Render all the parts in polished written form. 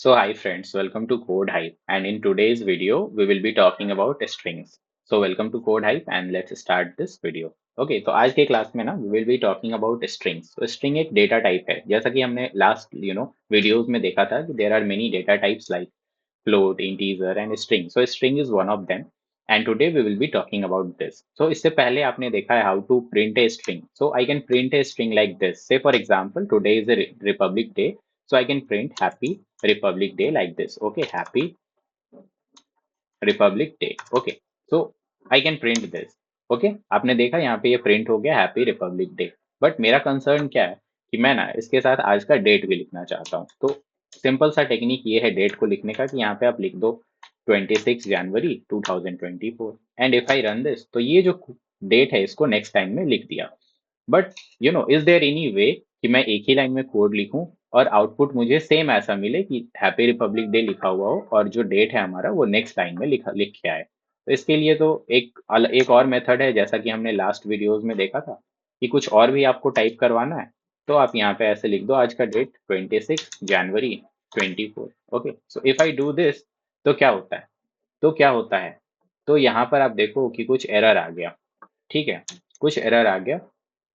So hi friends, welcome to Code Hype, and in today's video we will be talking about strings. So welcome to Code Hype and let's start this video. Okay, तो आज के class में ना we will be talking about strings. तो string एक data type है, जैसा कि हमने last videos में देखा था कि there are many data types like float, integer and string. So string is one of them. And today we will be talking about this. So इससे पहले आपने देखा है how to print a string. So I can print a string like this. Say for example, today is a Republic Day. So I can print Happy Republic Day like this. Okay, Happy Republic Day. Okay, so I can print this. Okay, आपने देखा यहाँ पे ये print हो गया happy republic day. But मेरा concern क्या है कि मैं ना इसके साथ आज का डेट भी लिखना चाहता हूँ. तो सिंपल सा टेक्निक ये है डेट को लिखने का कि यहाँ पे आप लिख दो 26 जनवरी 2024 and if I run this तो ये जो डेट है इसको नेक्स्ट टाइम में लिख दिया. But is there any way कि मैं एक ही लाइन में कोड लिखूं और आउटपुट मुझे सेम ऐसा मिले कि हैप्पी रिपब्लिक डे लिखा हुआ हो और जो डेट है हमारा वो नेक्स्ट लाइन में लिख के आए. तो इसके लिए तो एक और मेथड है जैसा कि हमने लास्ट वीडियोस में देखा था कि कुछ और भी आपको टाइप करवाना है तो आप यहाँ पे ऐसे लिख दो आज का डेट 26 जनवरी 24. Okay, so if I do this तो क्या होता है तो यहाँ पर आप देखो कि कुछ एरर आ गया. ठीक है, कुछ एरर आ गया.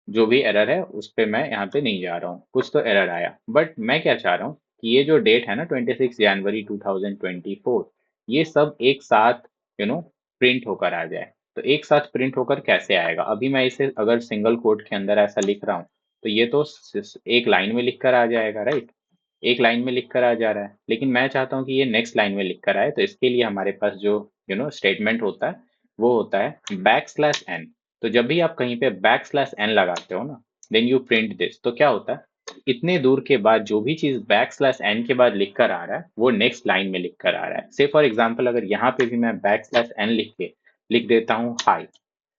जो भी एरर है उस पे मैं यहाँ पे नहीं जा रहा हूँ, कुछ तो एरर आया. बट मैं क्या चाह रहा हूँ कि ये जो डेट है ना 26 जनवरी 2024 ये सब एक साथ प्रिंट होकर आ जाए. तो एक साथ प्रिंट होकर कैसे आएगा? अभी मैं इसे अगर सिंगल कोट के अंदर ऐसा लिख रहा हूँ तो ये तो एक लाइन में लिख कर आ जाएगा, राइट? एक लाइन में लिख कर आ जा रहा है, लेकिन मैं चाहता हूँ कि ये नेक्स्ट लाइन में लिख कर आए. तो इसके लिए हमारे पास जो स्टेटमेंट होता है वो होता है बैक स्लैश एन. तो जब भी आप कहीं पे बैक स्लैश एन लगाते हो ना देन यू प्रिंट दिस. तो क्या होता है इतने दूर के बाद जो भी चीज बैक स्लैश एन के बाद लिख कर आ रहा है वो नेक्स्ट लाइन में लिख कर आ रहा है. से फॉर एग्जाम्पल अगर यहाँ पे भी मैं बैक स्लैश एन लिख देता हूँ हाई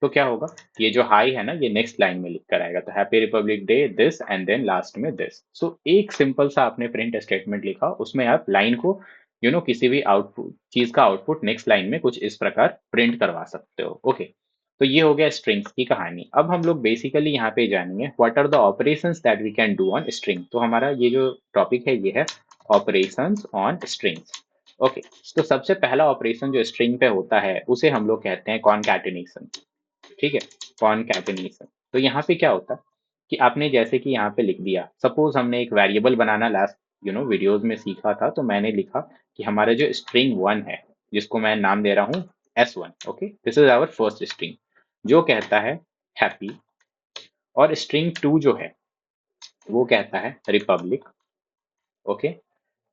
तो क्या होगा, ये जो हाई है ना ये नेक्स्ट लाइन में लिख कर आएगा. तो happy republic day this and then last में दिस. सो एक सिंपल सा आपने प्रिंट स्टेटमेंट लिखा उसमें आप लाइन को किसी भी आउटपुट चीज का आउटपुट नेक्स्ट लाइन में कुछ इस प्रकार प्रिंट करवा सकते हो. ओके, तो ये हो गया स्ट्रिंग्स की कहानी. अब हम लोग बेसिकली यहाँ पे जानेंगे what are the operations that we can do on string. तो हमारा ये जो टॉपिक है ये है ऑपरेशंस ऑन स्ट्रिंग्स. ओके, तो सबसे पहला ऑपरेशन जो स्ट्रिंग पे होता है उसे हम लोग कहते हैं कॉनकैटिनेशन. ठीक है, कॉनकैटिनेशन. तो यहाँ पे क्या होता है कि आपने जैसे कि यहाँ पे लिख दिया, सपोज हमने एक वेरिएबल बनाना लास्ट वीडियोस में सीखा था. तो मैंने लिखा कि हमारा जो स्ट्रिंग वन है जिसको मैं नाम दे रहा हूँ S1. Okay, this is our first string जो कहता है हैप्पी. और स्ट्रिंग टू जो है वो कहता है रिपब्लिक. ओके,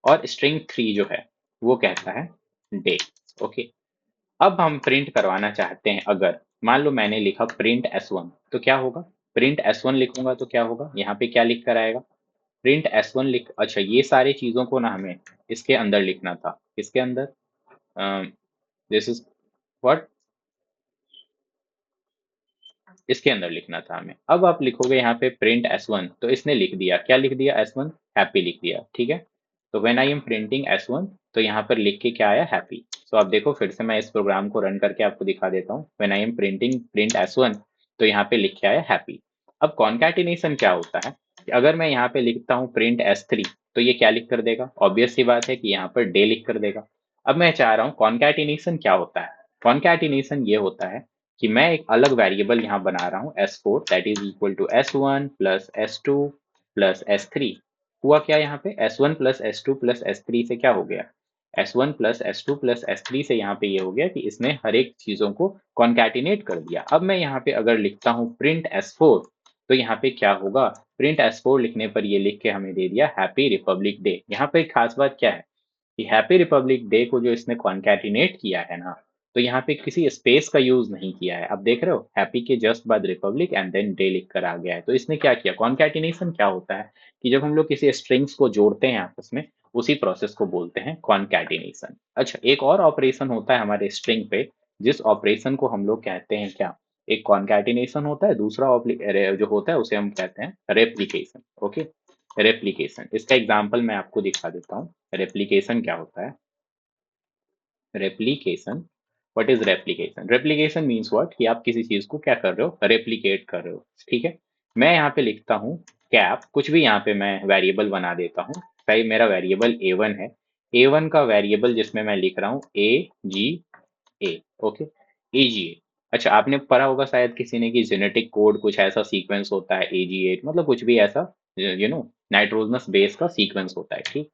और स्ट्रिंग थ्री जो है वो कहता है डे. ओके, अब हम प्रिंट करवाना चाहते हैं. अगर मान लो मैंने लिखा प्रिंट S1 तो क्या होगा, प्रिंट S1 लिखूंगा तो क्या होगा, यहाँ पे क्या लिख कर आएगा, प्रिंट S1 लिख. अच्छा, ये सारी चीजों को ना हमें इसके अंदर लिखना था. इसके अंदर दिस इज व्हाट, इसके अंदर लिखना था हमें. अब आप लिखोगे यहाँ पे प्रिंट S1 तो इसने लिख दिया, क्या लिख दिया, S1 हैप्पी लिख दिया. ठीक है, तो when I am printing S1 तो यहाँ पर लिख के क्या आया, हैप्पी. तो आप देखो फिर से मैं इस प्रोग्राम को रन करके आपको दिखा देता हूँ. When I am printing print S1 तो यहाँ पे लिख के आया हैप्पी. अब कॉन्कैटिनेशन क्या होता है कि अगर मैं यहाँ पे लिखता हूँ प्रिंट S3 तो ये क्या लिख कर देगा, ऑब्वियस सी बात है कि यहाँ पर डे लिख कर देगा. अब मैं चाह रहा हूँ कॉन्कैटिनेशन क्या होता है. कॉन्कैटिनेशन ये होता है कि मैं एक अलग वेरिएबल यहाँ बना रहा हूँ S4 that is equal to S1 plus S2 plus S3. हुआ क्या यहाँ पे, S1 plus S2 plus S3 से क्या हो गया, S1 plus S2 plus S3 से यहाँ पे ये हो गया कि इसने हर एक चीजों को कॉन्कैटिनेट कर दिया. अब मैं यहाँ पे अगर लिखता हूँ प्रिंट S4 तो यहाँ पे क्या होगा, प्रिंट S4 लिखने पर ये लिख के हमें दे दिया हैप्पी रिपब्लिक डे. यहाँ पे एक खास बात क्या है कि हैप्पी रिपब्लिक डे को जो इसने कॉन्कैटिनेट किया है ना तो यहाँ पे किसी स्पेस का यूज नहीं किया है. आप देख रहे हो हैप्पी के जस्ट बाद रिपब्लिक एंड देन डे लिख कर आ गया है. तो इसने क्या किया, कॉन्कैटिनेशन क्या होता है कि जब हम लोग किसी स्ट्रिंग्स को जोड़ते हैं आपस में उसी प्रोसेस को बोलते हैं कॉन्कैटिनेशन. अच्छा, एक और ऑपरेशन होता है हमारे स्ट्रिंग पे जिस ऑपरेशन को हम लोग कहते हैं क्या, एक कॉन्कैटिनेशन होता है, दूसरा जो होता है उसे हम कहते हैं रेप्लिकेशन. ओके, रेप्लिकेशन, इसका एग्जांपल मैं आपको दिखा देता हूँ. रेप्लिकेशन क्या होता है, replication, what is replication, replication means what कि आप किसी चीज को क्या कर रहे हो, रेप्लिकेट कर रहे हो. ठीक है, मैं यहाँ पे लिखता हूँ कैप, कुछ भी यहाँ पे मैं वेरिएबल बना देता हूँ. भाई मेरा वेरिएबल A1 है, A1 का वेरिएबल जिसमें मैं लिख रहा हूँ AGA। Okay, AGA। अच्छा, आपने पढ़ा होगा शायद किसी ने कि जेनेटिक कोड कुछ ऐसा सीक्वेंस होता है AGA, मतलब कुछ भी ऐसा नाइट्रोजनस बेस का सीक्वेंस होता है, ठीक।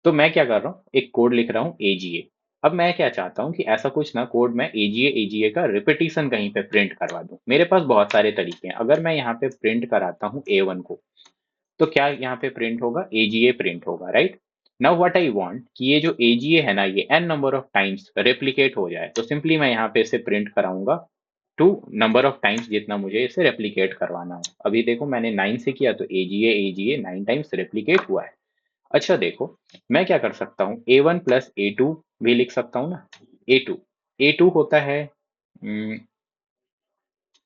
तो मैं क्या कर रहा हूँ, एक कोड लिख रहा हूँ AGA। अब मैं क्या चाहता हूँ कि ऐसा कुछ ना कोड मैं AGA का रिपीटिशन कहीं पे प्रिंट करवा दूं। मेरे पास बहुत सारे तरीके हैं। अगर मैं यहाँ पे प्रिंट कराता हूँ A1 को, तो क्या यहाँ पे प्रिंट होगा, AGA प्रिंट होगा, right. Now what I want कि ये जो AGA है ना, ये n number of times replicate हो जाए, तो सिंपली मैं यहाँ पे इसे प्रिंट कराऊंगा टू नंबर ऑफ टाइम्स जितना मुझे इसे रेप्लिकेट करवाना है। अभी देखो मैंने 9 से किया तो AGA 9 टाइम्स रेप्लिकेट हुआ है। अच्छा देखो, मैं क्या कर सकता हूँ, A1 प्लस A2 भी लिख सकता हूँ ना। A2, A2 होता है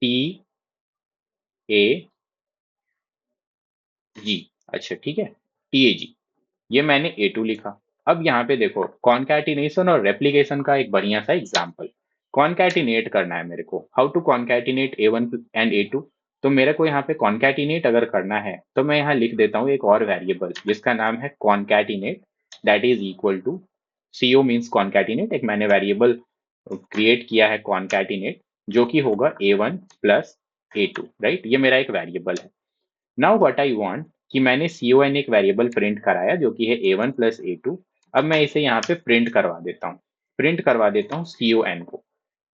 TAG। अच्छा ठीक है, TAG। ये मैंने A2 लिखा। अब यहाँ पे देखो, कॉन्कैटिनेशन और रेप्लिकेशन का एक बढ़िया सा एग्जांपल। कॉन्कैटिनेट करना है मेरे को, how to concatenate A1 and A2। तो मेरे को यहाँ पे कॉन्कैटिनेट अगर करना है तो मैं यहाँ लिख देता हूँ एक और वेरिएबल जिसका नाम है concatenate, that is equal to CO means concatenate, एक मैंने वेरिएबल क्रिएट किया है कॉन्कैटिनेट, जो कि होगा A1 प्लस A2, राइट। ये मेरा एक वेरिएबल है। नाउ व्हाट आई वांट कि मैंने con एक वेरिएबल प्रिंट कराया जो कि है A1 प्लस A2। अब मैं इसे यहाँ पे प्रिंट करवा देता हूँ, प्रिंट करवा देता हूँ con को।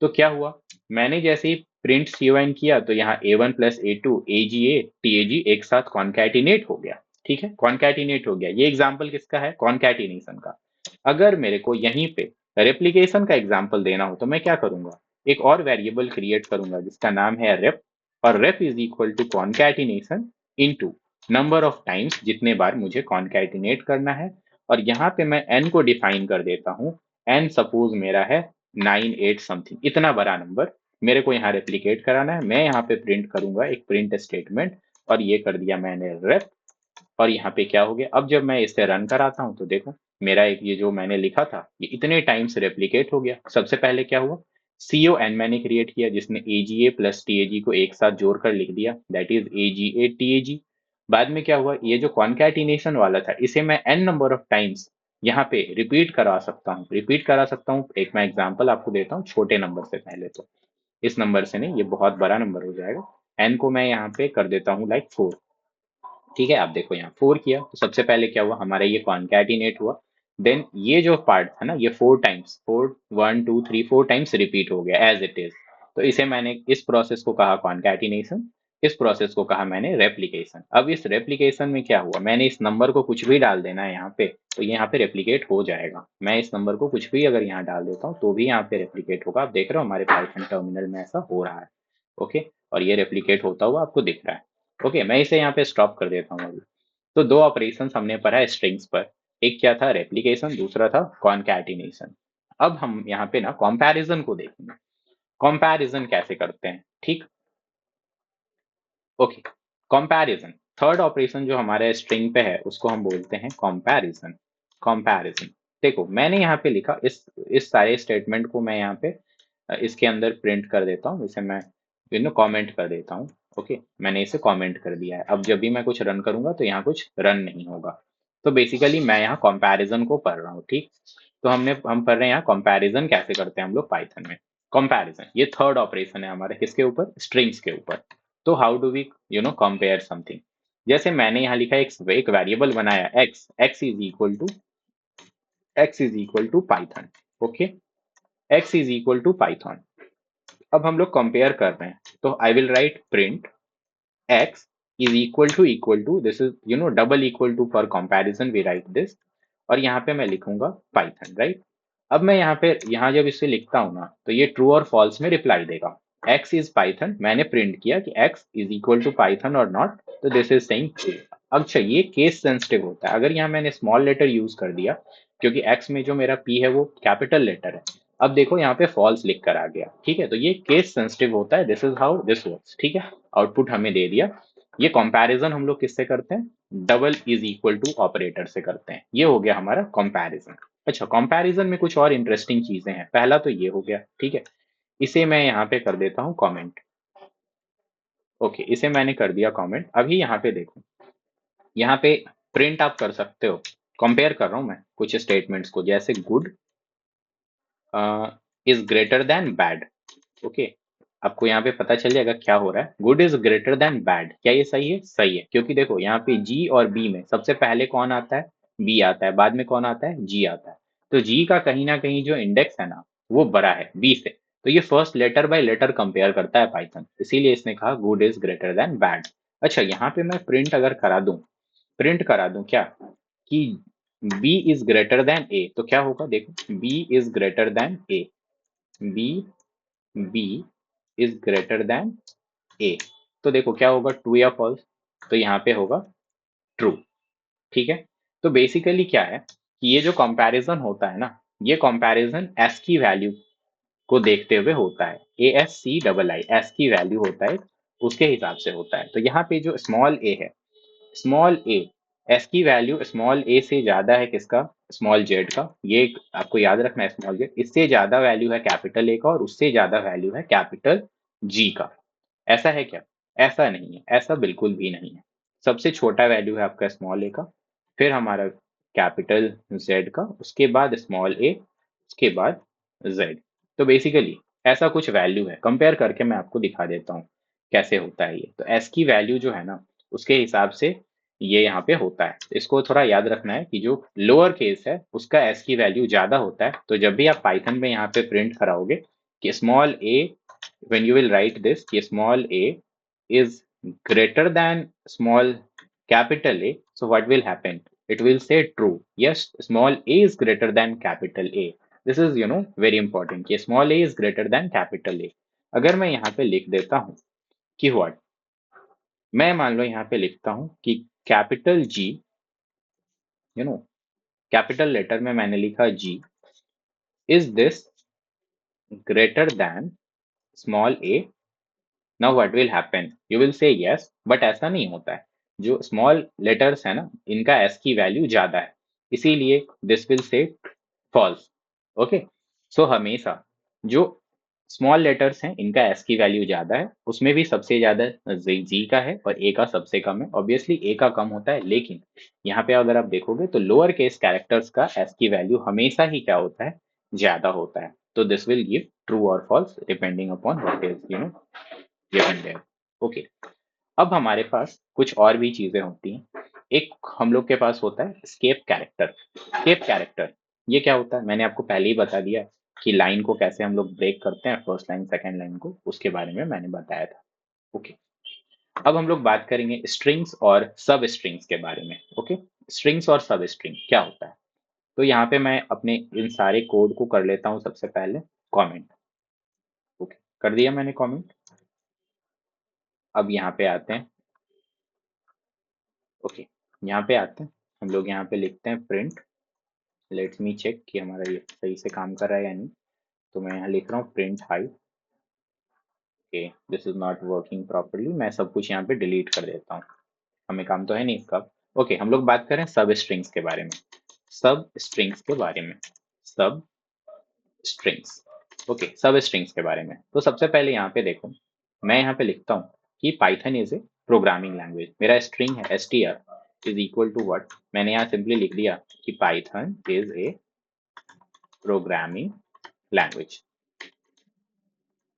तो क्या हुआ, मैंने जैसे ही प्रिंट con किया तो यहाँ A1 plus A2 AGA TAG एक साथ कॉन्कैटिनेट हो गया। ठीक है, कॉन्कैटिनेट हो गया। ये एग्जाम्पल किसका है, कॉन्कैटिनेशन का। अगर मेरे को यहीं पे रेप्लिकेशन का एग्जाम्पल देना हो तो मैं क्या करूंगा, एक और वेरिएबल क्रिएट करूंगा जिसका नाम है रेप, और rep is equal to concatenation into number of times जितने बार मुझे कॉन्कैटिनेट करना है। और यहाँ पे मैं n को डिफाइन कर देता हूँ, n सपोज मेरा है 98 समथिंग, इतना बड़ा नंबर मेरे को यहाँ रेप्लिकेट कराना है। मैं यहाँ पे प्रिंट करूंगा एक प्रिंट स्टेटमेंट, और ये कर दिया मैंने रेप। और यहाँ पे क्या हो गया, अब जब मैं इसे रन कराता हूँ तो देखो मेरा एक ये जो मैंने लिखा था ये इतने टाइम्स रेप्लिकेट हो गया। सबसे पहले क्या हुआ, con मैंने क्रिएट किया जिसने AGA प्लस TAG को एक साथ जोड़कर लिख दिया, दैट इज AGA TAG। बाद में क्या हुआ, ये जो कॉन्कैटिनेशन वाला था इसे मैं n नंबर ऑफ टाइम्स यहाँ पे रिपीट करा सकता हूँ, रिपीट करा सकता हूँ। एक मैं एग्जांपल आपको देता हूँ छोटे नंबर से, पहले तो इस नंबर से नहीं, ये बहुत बड़ा नंबर हो जाएगा। n को मैं यहाँ पे कर देता हूँ लाइक 4। ठीक है, आप देखो यहाँ 4 किया तो सबसे पहले क्या हुआ, हमारा ये कॉन्कैटिनेट हुआ। देन ये जो पार्ट था ना, ये 4 टाइम्स, 4 टाइम्स रिपीट हो गया एज इट इज। तो इसे मैंने, इस प्रोसेस को कहा कॉन्कैटिनेशन, इस प्रोसेस को कहा मैंने रेप्लिकेशन। अब इस रेप्लिकेशन में क्या हुआ, मैंने इस नंबर को कुछ भी डाल देना है यहाँ पे, तो ये यहाँ पे रेप्लिकेट हो जाएगा। मैं इस नंबर को कुछ भी अगर यहाँ डाल देता हूँ तो भी यहाँ पे रेप्लिकेट होगा। आप देख रहे हो हमारे पाइथन टर्मिनल में ऐसा हो रहा है। ओके, और ये रेप्लिकेट होता हुआ आपको दिख रहा है। ओके, मैं इसे यहाँ पे स्टॉप कर देता हूँ अभी। तो दो ऑपरेशंस हमने पढ़ा स्ट्रिंग्स पर, एक क्या था रेप्लिकेशन, दूसरा था कॉन्कैटिनेशन। अब हम यहाँ पे ना कंपैरिजन को देखेंगे, कंपैरिजन कैसे करते हैं, ठीक। ओके, कंपैरिजन थर्ड ऑपरेशन जो हमारे स्ट्रिंग पे है उसको हम बोलते हैं कंपैरिजन। कंपैरिजन देखो मैंने यहाँ पे लिखा, इस सारे स्टेटमेंट को मैं यहाँ पे इसके अंदर प्रिंट कर देता हूँ, इसे मैं कमेंट कर देता हूँ। ओके, मैंने इसे कमेंट कर दिया है। अब जब भी मैं कुछ रन करूंगा तो यहाँ कुछ रन नहीं होगा। तो बेसिकली मैं यहाँ कंपैरिजन को पढ़ रहा हूँ, ठीक। तो हम पढ़ रहे हैं यहाँ कंपैरिजन कैसे करते हैं हम लोग पाइथन में। कंपैरिजन ये थर्ड ऑपरेशन है हमारे, किसके ऊपर, स्ट्रिंग्स के ऊपर। तो how do we compare something, जैसे मैंने यहाँ लिखा एक वेरिएबल बनाया x is equal to Python. Okay, x is equal to Python. अब हम लोग कंपेयर कर रहे हैं, तो I will write print x is equal to this is double equal to, for comparison we write this. और यहाँ पे मैं लिखूंगा पाइथन, राइट। अब मैं यहाँ जब इसे लिखता हूँ ना तो ये ट्रू और फॉल्स में रिप्लाई देगा। x इज पाइथन, मैंने प्रिंट किया कि x is equal to Python और नॉट, तो दिस इज सेइंग ट्रू। अच्छा, ये केस सेंसिटिव होता है, अगर यहाँ मैंने स्मॉल लेटर यूज कर दिया, क्योंकि x में जो मेरा p है वो कैपिटल लेटर है। अब देखो यहाँ पे फॉल्स लिख कर आ गया, ठीक है, तो ये केस सेंसिटिव होता है। This is how this works, ठीक है। आउटपुट हमें दे दिया। ये कंपैरिजन हम लोग किससे करते हैं, double is equal to operator से करते हैं। ये हो गया हमारा कंपैरिजन। अच्छा, कंपैरिजन में कुछ और इंटरेस्टिंग चीजें हैं। पहला तो ये हो गया, ठीक है। इसे मैं यहाँ पे कर देता हूँ कमेंट। ओके, इसे मैंने कर दिया कमेंट। अभी यहाँ पे देखो, यहाँ पे प्रिंट आप कर सकते हो कंपेयर कर रहा हूं मैं कुछ स्टेटमेंट्स को, जैसे good is greater than bad. Okay, आपको यहाँ पे पता चल जाएगा क्या हो रहा है। Good is greater than bad, क्या ये सही है? सही है, क्योंकि देखो यहाँ पे जी और बी में सबसे पहले कौन आता है? बी आता है, बाद में कौन आता है? जी आता है। तो जी का कहीं ना कहीं जो इंडेक्स है ना, वो बड़ा है बी से। तो ये first letter by letter compare करता है पाइथन, इसीलिए इसने कहा good is greater than bad. अच्छा, यहाँ पे मैं प्रिंट अगर करा दूं, प्रिंट करा दूं क्या कि B is greater than A, तो क्या होगा? देखो, B is greater than A, B B is greater than A, तो देखो क्या होगा, ट्रू या फॉल्स? तो यहाँ पे होगा ट्रू। ठीक है, तो बेसिकली क्या है कि ये जो कंपैरिजन होता है ना, ये कंपैरिजन एस की वैल्यू को देखते हुए होता है। A S C double I, S की वैल्यू होता है, उसके हिसाब से होता है। तो यहाँ पे जो स्मॉल ए है, स्मॉल ए, एस की वैल्यू स्मॉल ए से ज्यादा है किसका? स्मॉल जेड का। ये आपको याद रखना है, स्मॉल जेड इससे ज्यादा वैल्यू है कैपिटल ए का, और उससे ज्यादा वैल्यू है कैपिटल जी का। ऐसा है क्या? ऐसा नहीं है, ऐसा बिल्कुल भी नहीं है। सबसे छोटा वैल्यू है आपका स्मॉल ए का, फिर हमारा कैपिटल जेड का, उसके बाद स्मॉल ए, उसके बाद जेड। तो बेसिकली ऐसा कुछ वैल्यू है, कंपेयर करके मैं आपको दिखा देता हूँ कैसे होता है ये। तो एस की वैल्यू जो है ना, उसके हिसाब से ये यहाँ पे होता है। इसको थोड़ा याद रखना है कि जो लोअर केस है उसका एस की वैल्यू ज्यादा होता है। तो जब भी आप पाइथन में यहाँ पे प्रिंट कराओगे कि small A, when you will write this कि small a is greater than small capital A, so what will happen? It will say true. Yes, small a is greater than capital A. This is very important कि small a is greater than capital A। अगर मैं यहाँ पे लिख देता हूँ कि what, मैं मान लो यहाँ पे लिखता हूँ कि capital G, you know capital letter में मैंने लिखा G, is this greater than small a? Now what will happen? You will say yes, but ऐसा नहीं होता है। जो स्मॉल लेटर्स है ना, इनका एस की वैल्यू ज्यादा है, इसीलिए this will say false. Okay, so हमेशा जो स्मॉल लेटर्स हैं इनका एस की वैल्यू ज्यादा है, उसमें भी सबसे ज्यादा जी का है और ए का सबसे कम है। ऑब्वियसली ए का कम होता है, लेकिन यहाँ पे अगर आप देखोगे तो लोअर केस कैरेक्टर्स का एस की वैल्यू हमेशा ही क्या होता है? ज्यादा होता है। तो दिस विल गिव ट्रू और false depending upon what is given there. Okay, अब हमारे पास कुछ और भी चीजें होती हैं। एक हम लोग के पास होता है स्केप कैरेक्टर। स्केप कैरेक्टर ये क्या होता है? मैंने आपको पहले ही बता दिया कि लाइन को कैसे हम लोग ब्रेक करते हैं, फर्स्ट लाइन सेकंड लाइन को, उसके बारे में मैंने बताया था। ओके, अब हम लोग बात करेंगे स्ट्रिंग्स और सब स्ट्रिंग्स के बारे में। ओके, स्ट्रिंग्स और सब स्ट्रिंग क्या होता है? तो यहाँ पे मैं अपने इन सारे कोड को कर लेता हूँ सबसे पहले कमेंट। ओके, कर दिया मैंने कमेंट। अब यहाँ पे आते हैं। ओके, यहाँ पे आते हैं, हम लोग यहाँ पे लिखते हैं प्रिंट। लेट्स मी चेक कि हमारा ये सही से काम कर रहा है या नहीं। तो मैं यहाँ लिख रहा हूँ print high. Okay, this is not working properly, मैं सब कुछ यहाँ पे डिलीट कर देता हूँ, हमें काम तो है नहीं इसका। ओके, हम लोग बात करें सब स्ट्रिंग्स के बारे में। सब स्ट्रिंग्स के बारे में, सब स्ट्रिंग्स। ओके, सब स्ट्रिंग्स के बारे में। तो सबसे पहले यहाँ पे देखो, मैं यहाँ पे लिखता हूँ कि Python is a programming language. मेरा स्ट्रिंग है str is equal to what, मैंने यहाँ सिंपली लिख दिया कि Python is a programming language.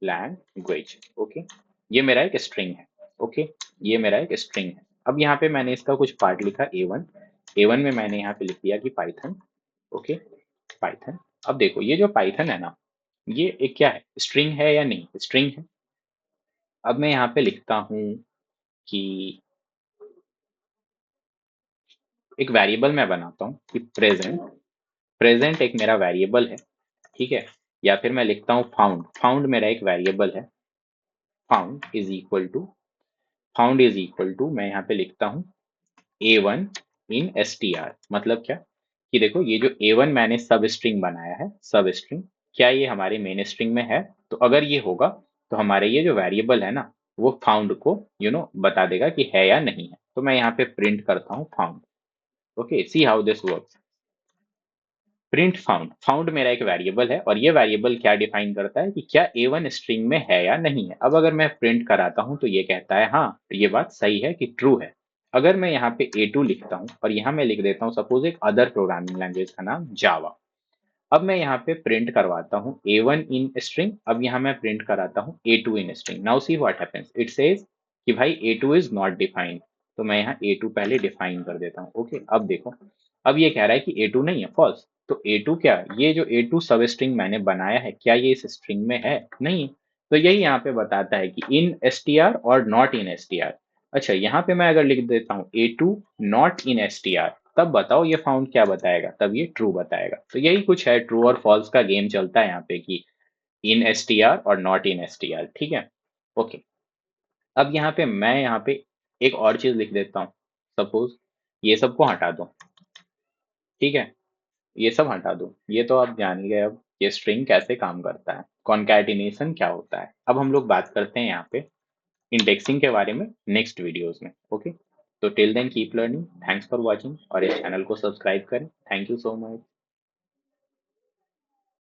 Language okay, ये मेरा एक स्ट्रिंग है। ओके, ये मेरा एक स्ट्रिंग है। अब यहाँ पे मैंने इसका कुछ पार्ट लिखा A1। A1 में मैंने यहाँ पे लिख दिया कि पाइथन। Okay, Python. अब देखो ये जो पाइथन है ना, ये एक क्या है? स्ट्रिंग है या नहीं? स्ट्रिंग है। अब मैं यहाँ पे लिखता हूँ कि एक वेरिएबल मैं बनाता हूँ कि प्रेजेंट, प्रेजेंट एक मेरा वेरिएबल है, ठीक है। या फिर मैं लिखता हूँ फाउंड, फाउंड मेरा एक वेरिएबल है। Found is equal to, found is equal to मैं यहाँ पे लिखता हूँ A1 इन str। मतलब क्या कि देखो ये जो A1 मैंने सब स्ट्रिंग बनाया है, सब स्ट्रिंग, क्या ये हमारे मेन स्ट्रिंग में है? तो अगर ये होगा तो हमारे ये जो वेरिएबल है ना, वो फाउंड को बता देगा कि है या नहीं है। तो मैं यहाँ पे प्रिंट करता हूँ found. Okay, see how this works. Print found, found मेरा एक वेरिएबल है और ये वेरिएबल क्या डिफाइन करता है कि क्या A1 स्ट्रिंग में है या नहीं है। अब अगर मैं प्रिंट कराता हूं तो ये कहता है हाँ, तो ये बात सही है कि ट्रू है। अगर मैं यहाँ पे A2 लिखता हूँ और यहाँ मैं लिख देता हूँ सपोज एक अदर प्रोग्रामिंग लैंग्वेज का नाम जावा। अब मैं यहाँ पे प्रिंट करवाता हूँ A1 इन स्ट्रिंग, अब यहाँ मैं प्रिंट कराता हूँ A2 in string. Now see what happens, it says कि भाई A2 इज नॉट डिफाइंड, तो मैं यहाँ A2 पहले डिफाइन कर देता हूँ। ओके, अब देखो, अब ये कह रहा है कि A2 नहीं है, फॉल्स। तो A2 क्या, ये जो A2 सब स्ट्रिंग मैंने बनाया है, क्या ये इस स्ट्रिंग में है? नहीं। तो यही यहाँ पे बताता है कि इन str और नॉट इन str। अच्छा, यहाँ पे मैं अगर लिख देता हूँ A2 नॉट इन str, तब बताओ ये फाउंड क्या बताएगा? तब ये ट्रू बताएगा। तो यही कुछ है, ट्रू और फॉल्स का गेम चलता है यहाँ पे कि इन str और नॉट इन str। ठीक है, ओके। अब यहाँ पे एक और चीज लिख देता हूँ, सपोज ये सबको हटा दो। ठीक है, ये सब हटा दो, ये तो आप जान ही गए अब ये स्ट्रिंग कैसे काम करता है, कॉन्कैटिनेशन क्या होता है। अब हम लोग बात करते हैं यहाँ पे इंडेक्सिंग के बारे में नेक्स्ट वीडियोस में। ओके, तो till then keep learning, thanks for watching, और इस चैनल को सब्सक्राइब करें। Thank you so much.